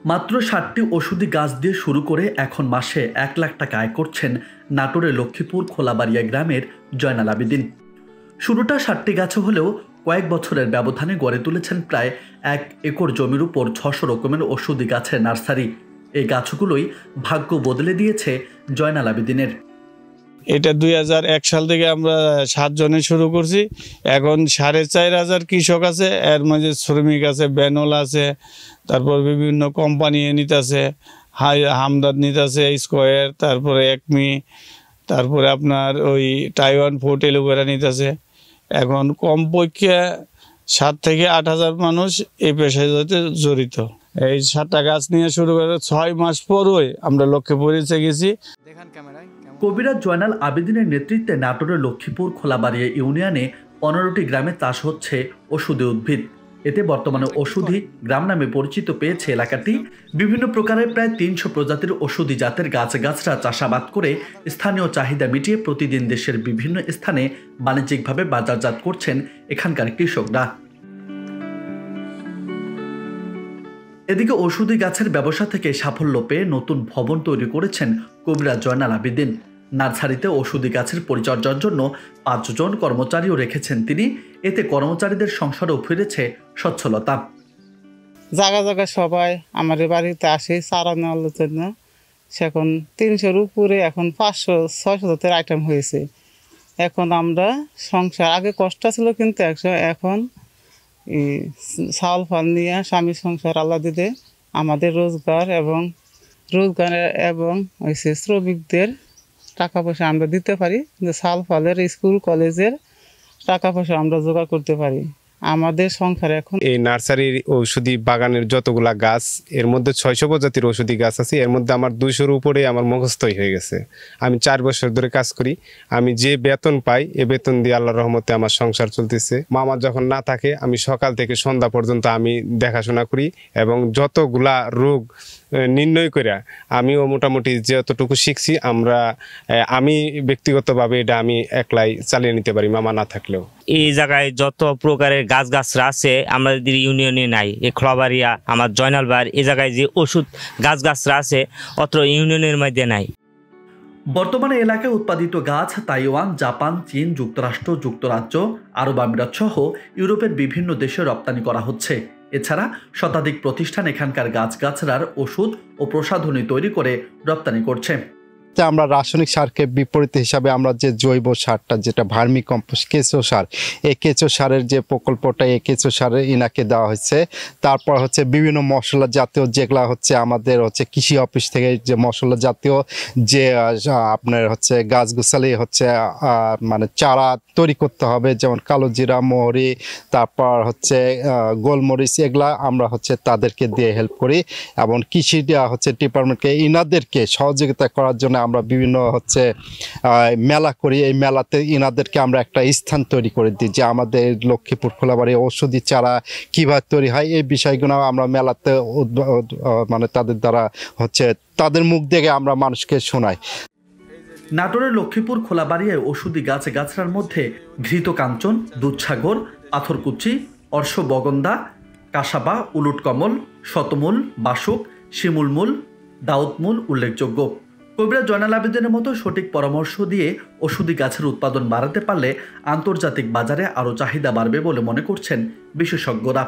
মাত্র ৬০টি ওষুধি গাছ দিয়ে শুরু করে এখন মাসে ১ লাখ টাকা আয় করছেন নাটোরের লক্ষ্মীপুর খোলাবাড়িয়া গ্রামের জয়নাল আবেদিন। শুরুটা ৬০টি গাছে হলেও কয়েক বছরের ব্যবধানে গড়ে তুলেছেন প্রায় ১ একর জমির উপর ৬০০ রকমের ওষুধি গাছের নার্সারি। এই গাছগুলোই ভাগ্য বদলে দিয়েছে জয়নাল আবেদিনের। এটা ২০০১ সাল থেকে আমরা ৭ জনে শুরু করছি। এখন ৪,৫০০ কৃষক আছে, এর মাঝে শ্রমিক আছে, ব্যানল আছে, তারপর বিভিন্ন কোম্পানি নিতেছে, হামদর্দ নিতেছে, স্কোয়ার, তারপরে একমি, তারপরে আপনার ওই টাইওয়ান ফুড এলোভেরা নিতেছে। এখন কমপক্ষে ৭ থেকে ৮,০০০ মানুষ এই পেশায় জড়িত। এই ৭টা গাছ নিয়ে শুরু করে ৬ মাস পরই আমরা লক্ষ্মীপুরে গেছি। কবিরাজ জয়নাল আবেদিনের নেতৃত্বে নাটোরের লক্ষ্মীপুর খোলাবাড়িয়া ইউনিয়নে ১৫টি গ্রামে চাষ হচ্ছে ওষুধি উদ্ভিদ। এতে বর্তমানে ওষুধি গ্রাম নামে পরিচিত পেয়েছে এলাকাটি। বিভিন্ন প্রকারের প্রায় ৩০০ প্রজাতির ওষুধি জাতের গাছগাছরা চাষাবাদ করে স্থানীয় চাহিদা মিটিয়ে প্রতিদিন দেশের বিভিন্ন স্থানে বাণিজ্যিকভাবে বাজারজাত করছেন এখানকার কৃষকরা। এদিকে ওষুধি গাছের ব্যবসা থেকে সাফল্য পেয়ে নতুন ভবন তৈরি করেছেন কবিরাজ জয়নাল আবেদিন। নার্সারিতে ওষুধি গাছের পরিচর্যার জন্য ৫ জন কর্মচারীও রেখেছেন তিনি। এতে কর্মচারীদের সংসারেও ফিরেছে সচ্ছলতা। জায়গা জায়গা সবাই আমার বাড়িতে আসে চারা নেওয়ার জন্য। সেখন ৩০০-র উপরে, এখন ৫০০-৬০০ আইটেম হয়েছে। এখন আমরা সংসার, আগে কষ্ট ছিল কিন্তু এখন চাউল ফাল নিয়ে স্বামী সংসার আল্লাহ দিতে আমাদের রোজগার এবং হয়েছে শ্রমিকদের টাকা পয়সা আমরা দিতে পারি। চাউল ফালের স্কুল কলেজের টাকা পয়সা আমরা জোগাড় করতে পারি। আমাদের সংসার এখন এই নার্সারির ঔষধি বাগানের যতগুলা গাছ, এর মধ্যে ৬০০ প্রজাতির ঔষধি গাছ আছে। এর মধ্যে আমার ২০০-র উপরে আমার মুখস্থই হয়ে গেছে। আমি ৪ বছর ধরে কাজ করি। আমি যে বেতন পাই, এ বেতন দিয়ে আল্লাহর রহমতে আমার সংসার চলতেছে। মামা যখন না থাকে আমি সকাল থেকে সন্ধ্যা পর্যন্ত আমি দেখাশোনা করি এবং যতগুলা রোগ নির্ণয় করে আমিও মোটামুটি যতটুকু শিখছি আমি ব্যক্তিগতভাবে এটা আমি একলাই চালিয়ে নিতে পারি মামা না থাকলেও। এই জায়গায় যত প্রকারের গাছগাছরা আছে আমাদের ইউনিয়নে নাই। এই খোলাবাড়িয়া আমার জয়নাল বাড়ি, এই জায়গায় যে ওষুধ গাছগাছরা আছে অত ইউনিয়নের মধ্যে নাই। বর্তমানে এলাকায় উৎপাদিত গাছ তাইওয়ান, জাপান, চীন, যুক্তরাষ্ট্র, যুক্তরাজ্য, আরব আমিরাত সহ ইউরোপের বিভিন্ন দেশে রপ্তানি করা হচ্ছে। এছাড়া শতাধিক প্রতিষ্ঠান এখানকার গাছগাছরার ওষুধ ও প্রসাধনী তৈরি করে রপ্তানি করছে। আমরা রাসায়নিক সারকে বিপরীত হিসাবে আমরা যে জৈব সারটা, যেটা ভার্মি কম্পোস্ট, কেঁচো সার, এই কেঁচো সারের যে প্রকল্পটা, এই কেঁচো সারের ইনাকে দেওয়া হয়েছে। তারপর হচ্ছে বিভিন্ন মশলা জাতীয় যেগুলা হচ্ছে আমাদের হচ্ছে কৃষি অফিস থেকে যে মশলা জাতীয় যে আপনার হচ্ছে গাছগুছালি হচ্ছে মানে চারা তৈরি করতে হবে, যেমন কালো জিরা, মহরি, তারপর হচ্ছে গোলমরিচ, এগুলা আমরা হচ্ছে তাদেরকে দিয়ে হেল্প করি। এবং কৃষি হচ্ছে ডিপার্টমেন্টকে ইনাদেরকে সহযোগিতা করার জন্য আমরা বিভিন্ন হচ্ছে মেলা করি। এই মেলাতে ইনাদেরকে আমরা একটা স্থান তৈরি করে দিই যে আমাদের লক্ষ্মীপুর খোলাবাড়ি ঔষধি চারা কীভাবে তৈরি হয়, এই বিষয়গুলো আমরা মেলাতে মানে তাদের দ্বারা হচ্ছে তাদের মুখ থেকে আমরা মানুষকে শোনাই। নাটোরের লক্ষ্মীপুর খোলাবাড়িয়ায় ওষুধি গাছগাছরার মধ্যে ঘৃত কাঞ্চন, দুধসাগর, পাথরকুচি, অর্শবগন্ধা, কাসাবা, উলুটকমল, শতমূল, বাসুক, শিমুলমূল, দাউদমূল উল্লেখযোগ্য। কবিরাজ জয়নাল আবেদিনের মতো সঠিক পরামর্শ দিয়ে ওষুধি গাছের উৎপাদন বাড়াতে পারলে আন্তর্জাতিক বাজারে আরও চাহিদা বাড়বে বলে মনে করছেন বিশেষজ্ঞরা।